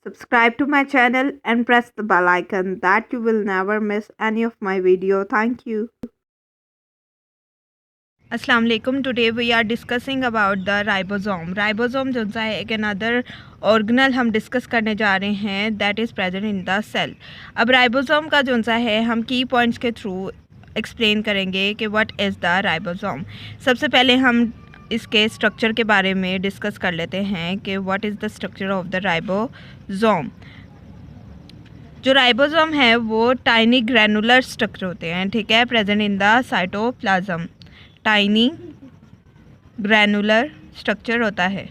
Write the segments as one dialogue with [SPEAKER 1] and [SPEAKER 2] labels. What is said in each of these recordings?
[SPEAKER 1] Subscribe to my channel and press the bell icon that you will never miss any of my video. Thank you. Assalamu alaikum. Today we are discussing about the ribosome. Ribosome जो सा है एक another organelle हम discuss करने जा रहे हैं that is present in the cell. अब राइबोसोम का जो सा है हम की पॉइंट्स के थ्रू एक्सप्लेन करेंगे कि व्हाट इज़ द राइबोसोम. सबसे पहले हम इसके स्ट्रक्चर के बारे में डिस्कस कर लेते हैं कि what is the structure of the ribosome. जो राइबोसोम है वो टाइनी ग्रैनुलर स्ट्रक्चर होते हैं, ठीक है, present in the cytoplasm. Tiny granular structure होता है.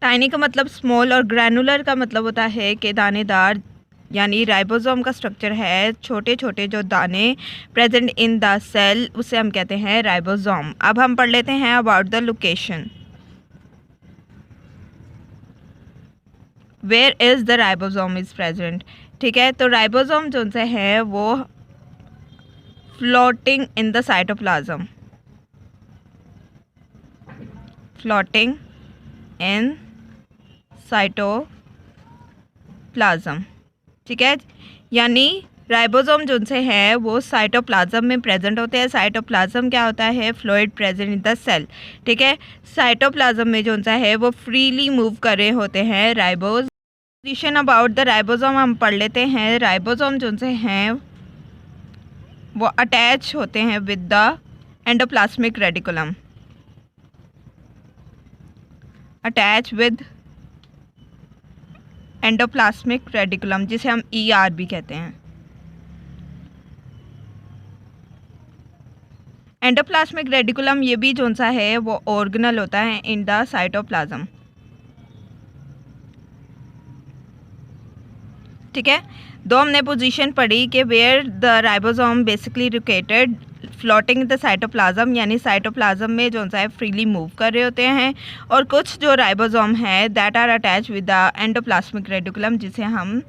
[SPEAKER 1] टाइनी का मतलब स्मॉल और ग्रैनुलर का मतलब होता है कि दानेदार, यानी राइबोसोम का स्ट्रक्चर है छोटे छोटे जो दाने प्रेजेंट इन द सेल, उसे हम कहते हैं राइबोसोम. अब हम पढ़ लेते हैं about the location. Where is the ribosome is present, ठीक है. तो राइबोसोम जो से है वो floating in the cytoplasm, floating in cytoplasm, ठीक है. यानी राइबोसोम जो से है वो साइटोप्लाज्म में प्रेजेंट होते हैं. साइटोप्लाज्म क्या होता है? Fluid present in the cell, ठीक है. साइटोप्लाज्म में जो सा है वो फ्रीली मूव कर रहे होते हैं राइबोस. अबाउट द राइबोसोम हम पढ़ लेते हैं. राइबोसोम जो से हैं वो अटैच होते हैं with the endoplasmic reticulum, attach with endoplasmic reticulum, जिसे हम ER भी कहते हैं. एंडोप्लाज्मिक रेटिकुलम ये भी जो सा है वो ऑर्गेनल होता है इन द साइटोप्लाज्म, ठीक है. दो हमने पोजीशन पढ़ी कि where the ribosome basically located floating the cytoplasm, यानी साइटोप्लाज्म में जो सा है फ्रीली मूव कर रहे होते हैं. और कुछ जो राइबोसोम है that are attach with the endoplasmic reticulum, जिसे हम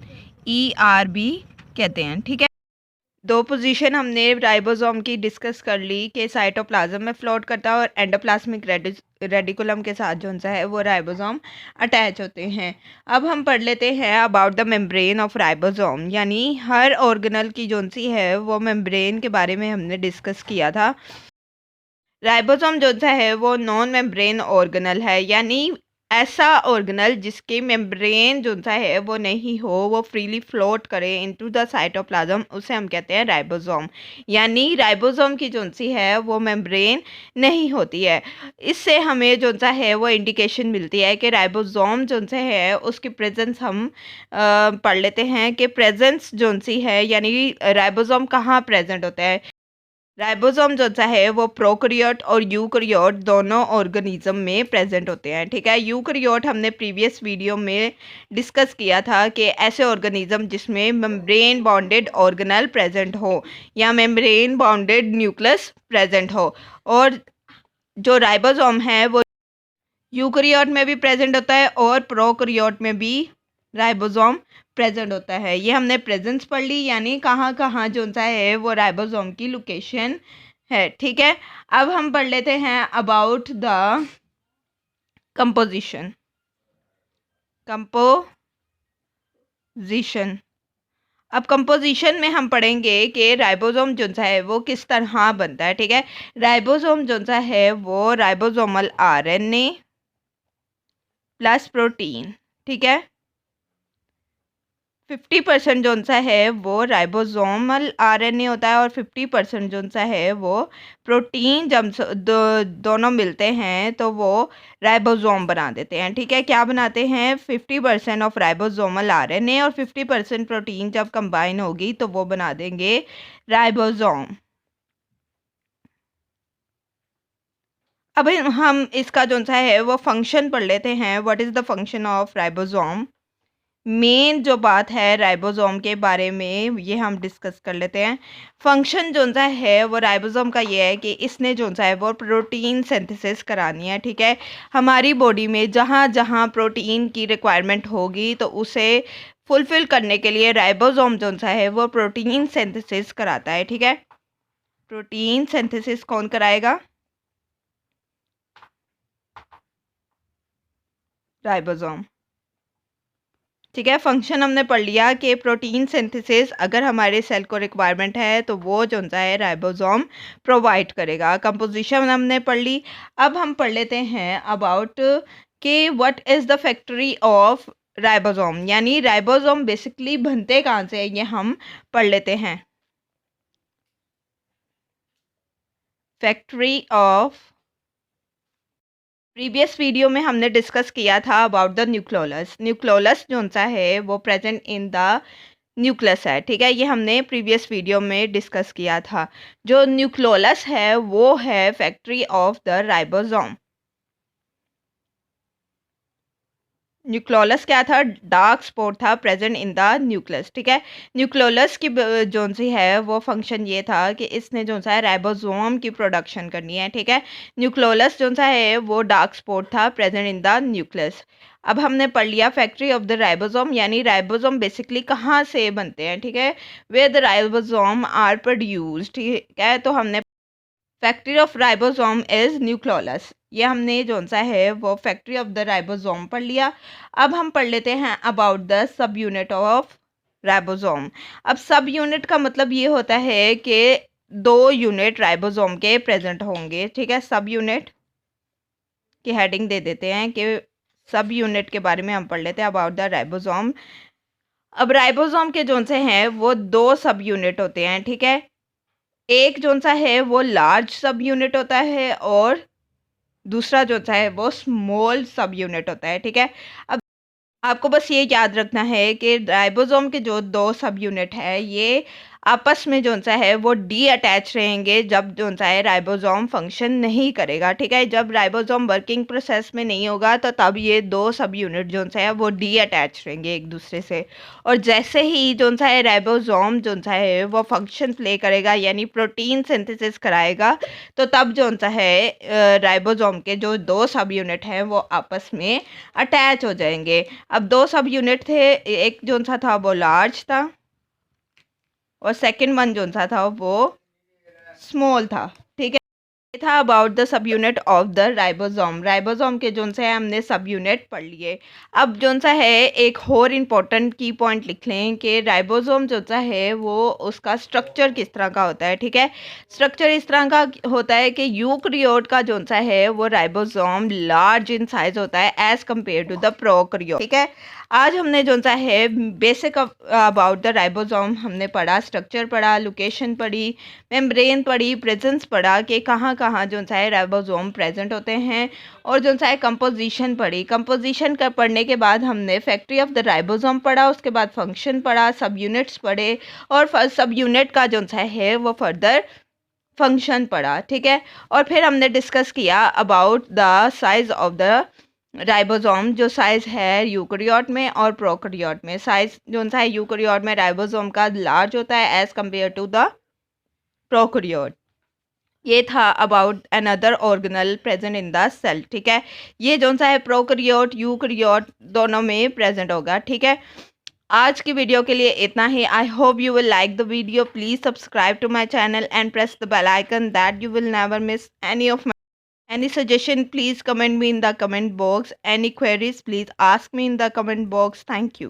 [SPEAKER 1] ER भी कहते हैं, ठीक है. दो पोजीशन हमने राइबोसोम की डिस्कस कर ली कि साइटोप्लाज्म में फ्लोट करता है और एंडोप्लाज्मिक रेडिकुलम के साथ जो सा है वो राइबोसोम अटैच होते हैं. अब हम पढ़ लेते हैं about the membrane of ribosome, यानी हर ऑर्गेनल की जो सी है वो मेम्ब्रेन के बारे में हमने डिस्कस किया था. राइबोसोम जो सा है वो नॉन मेम्ब्रेन ऑर्गेनल है, यानी ऐसा ऑर्गेनल जिसकी मेम्ब्रेन जो सा है वो नहीं हो, वो फ्रीली फ्लोट करे इनटू द साइटोप्लाज्म, उसे हम कहते हैं राइबोसोम. यानी राइबोसोम की जो सी है वो मेम्ब्रेन नहीं होती है. इससे हमें जो सा है वो इंडिकेशन मिलती है कि राइबोसोम जो से है उसकी प्रेजेंस हम पढ़ लेते हैं कि प्रेजेंस जो सी है, यानी राइबोसोम कहाँ प्रेजेंट होता है. राइबोसोम जो सा है वो प्रोकैरियोट और यूकैरियोट दोनों ऑर्गेनिज्म में प्रेजेंट होते हैं, ठीक है. यूकैरियोट हमने प्रीवियस वीडियो में डिस्कस किया था कि ऐसे ऑर्गेनिज्म जिसमें मेम्ब्रेन बाउंडेड ऑर्गेनल प्रेजेंट हो या मेम्ब्रेन बाउंडेड न्यूक्लियस प्रेजेंट हो. और जो राइबोसोम है वो यूकैरियोट में भी प्रेजेंट होता है और प्रोकैरियोट में भी राइबोसोम प्रेजेंट होता है. ये हमने प्रेजेंस पढ़ ली, यानी कहाँ कहाँ जो सा है वो राइबोसोम की लोकेशन है, ठीक है. अब हम पढ़ लेते हैं अबाउट द कंपोजिशन. कंपोजिशन, अब कंपोजिशन में हम पढ़ेंगे कि राइबोसोम जो सा है वो किस तरह बनता है, ठीक है. राइबोसोम जो सा है वो राइबोसोमल RNA प्लस प्रोटीन, ठीक है. 50% जो सा है वो राइबोसोमल RNA होता है और 50% जो सा है वो प्रोटीन. जब दोनों मिलते हैं तो वो राइबोसोम बना देते हैं, ठीक है. क्या बनाते हैं? 50% ऑफ राइबोसोमल RNA और 50% प्रोटीन जब कंबाइन होगी तो वो बना देंगे राइबोसोम. अब हम इसका जो सा है वो फंक्शन पढ़ लेते हैं. What is the function of ribosome. Main जो बात है राइबोसोम के बारे में ये हम डिस्कस कर लेते हैं. फंक्शन जो सा है वो राइबोसोम का ये है कि इसने जो सा है वो प्रोटीन सिंथेसिस करानी है, ठीक है. हमारी बॉडी में जहाँ जहाँ प्रोटीन की रिक्वायरमेंट होगी तो उसे फुलफ़िल करने के लिए राइबोसोम जो सा है वो प्रोटीन सिंथेसिस कराता है, ठीक है. प्रोटीन सिंथेसिस कौन कराएगा? राइबोसोम। ठीक है, फंक्शन हमने पढ़ लिया कि प्रोटीन सिंथेसिस अगर हमारे सेल को रिक्वायरमेंट है तो वो जो है राइबोसोम प्रोवाइड करेगा। कंपोजिशन हमने पढ़ ली। अब हम पढ़ लेते हैं अबाउट कि what is the factory of ribosome, यानी राइबोसोम बेसिकली बनते कहाँ से है, ये हम पढ़ लेते हैं। फैक्ट्री ऑफ, प्रीवियस वीडियो में हमने डिस्कस किया था अबाउट द न्यूक्लियोलस। न्यूक्लियोलस जो सा है वो प्रेजेंट इन द न्यूक्लियस है। ठीक है, ये हमने प्रीवियस वीडियो में डिस्कस किया था। जो न्यूक्लियोलस है वो है factory of the ribosome. Nucleolus क्या था, डार्क स्पॉट था प्रेजेंट इन द न्यूक्लियस। ठीक है, न्यूक्लियोलस की जो सी है वो फंक्शन ये था कि इसने जो सा है राइबोसोम की प्रोडक्शन करनी है। ठीक है, न्यूक्लियोलस जो सा है वो डार्क स्पॉट था प्रेजेंट इन द न्यूक्लियस। अब हमने पढ़ लिया फैक्ट्री ऑफ द राइबोसोम, यानी राइबोसोम बेसिकली कहाँ से बनते हैं। ठीक है, where the ribosome are produced. ठीक है, तो हमने factory of ribosome is nucleolus, ये हमने जो सा है वो फैक्ट्री ऑफ द राइबोसोम पढ़ लिया। अब हम पढ़ लेते हैं about the sub unit of ribosome. अब सब यूनिट का मतलब ये होता है कि 2 यूनिट राइबोसोम के प्रेजेंट होंगे। ठीक है, सब यूनिट की हेडिंग दे देते हैं कि सब यूनिट के बारे में हम पढ़ लेते हैं अबाउट द राइबोसोम। अब राइबोसोम के जो से हैं वो 2 सब यूनिट होते हैं। ठीक है, एक जो सा है वो लार्ज सब यूनिट होता है और दूसरा जो सा है वो स्मॉल सब यूनिट होता है। ठीक है, अब आपको बस ये याद रखना है कि राइबोसोम के जो 2 सब यूनिट है ये आपस में जो सा है वो डी अटैच रहेंगे जब जो सा है राइबोसोम फंक्शन नहीं करेगा। ठीक है, जब राइबोसोम वर्किंग प्रोसेस में नहीं होगा तो तब ये 2 सब यूनिट जो सा है वो डी अटैच रहेंगे एक दूसरे से। और जैसे ही जो सा है राइबोसोम जो सा है वो फंक्शन प्ले करेगा यानी प्रोटीन सिंथेसिस कराएगा, तो तब जो सा है राइबोसोम के जो 2 सब यूनिट हैं वो आपस में अटैच हो जाएंगे। अब 2 सब यूनिट थे, एक जो सा था वो लार्ज था और सेकंड वन जो सा था वो स्मॉल था। ठीक है, ये था about the sub unit of the ribosome. Ribosome के जोन से है हमने सब यूनिट पढ़ लिए। अब जोन सा है एक और इम्पोर्टेंट की पॉइंट लिख लें कि राइबोसोम जो सा है वो उसका स्ट्रक्चर किस तरह का होता है। ठीक है, स्ट्रक्चर इस तरह का होता है कि यूकरियोट का जोन सा है वो राइबोसोम लार्ज इन साइज होता है एज कम्पेयर टू द प्रोकरियोट। ठीक है, आज हमने जो सा है बेसिक अबाउट द राइबोसोम हमने पढ़ा, स्ट्रक्चर पढ़ा, लोकेशन पढ़ी, मेम्ब्रेन पढ़ी, प्रेजेंस पढ़ा कि कहाँ कहाँ जो सा है राइबोसोम प्रेजेंट होते हैं, और जो सा है कंपोजिशन पढ़ी। कंपोजिशन का पढ़ने के बाद हमने फैक्ट्री ऑफ द राइबोसोम पढ़ा, उसके बाद फंक्शन पढ़ा, सब यूनिट्स पढ़े और सब यूनिट का जो सा है वो फर्दर फंक्शन पढ़ा। ठीक है, और फिर हमने डिस्कस किया about the size of the ribosome, जो साइज है यूकरियोट में और प्रोकरियोट में। साइज जो सा है यूकरियोट में राइबोसोम का लार्ज होता है as compare to the prokaryote. ये था about another organelle present in the cell. ठीक है, ये जो सा है प्रोकरियोट यूकरियोट दोनों में प्रेजेंट होगा। ठीक है, आज की वीडियो के लिए इतना ही। I hope you will like the video. Please subscribe to my channel and press the bell icon that you will never miss any of my any suggestion. Please comment me in the comment box. Any queries, please ask me in the comment box. Thank you.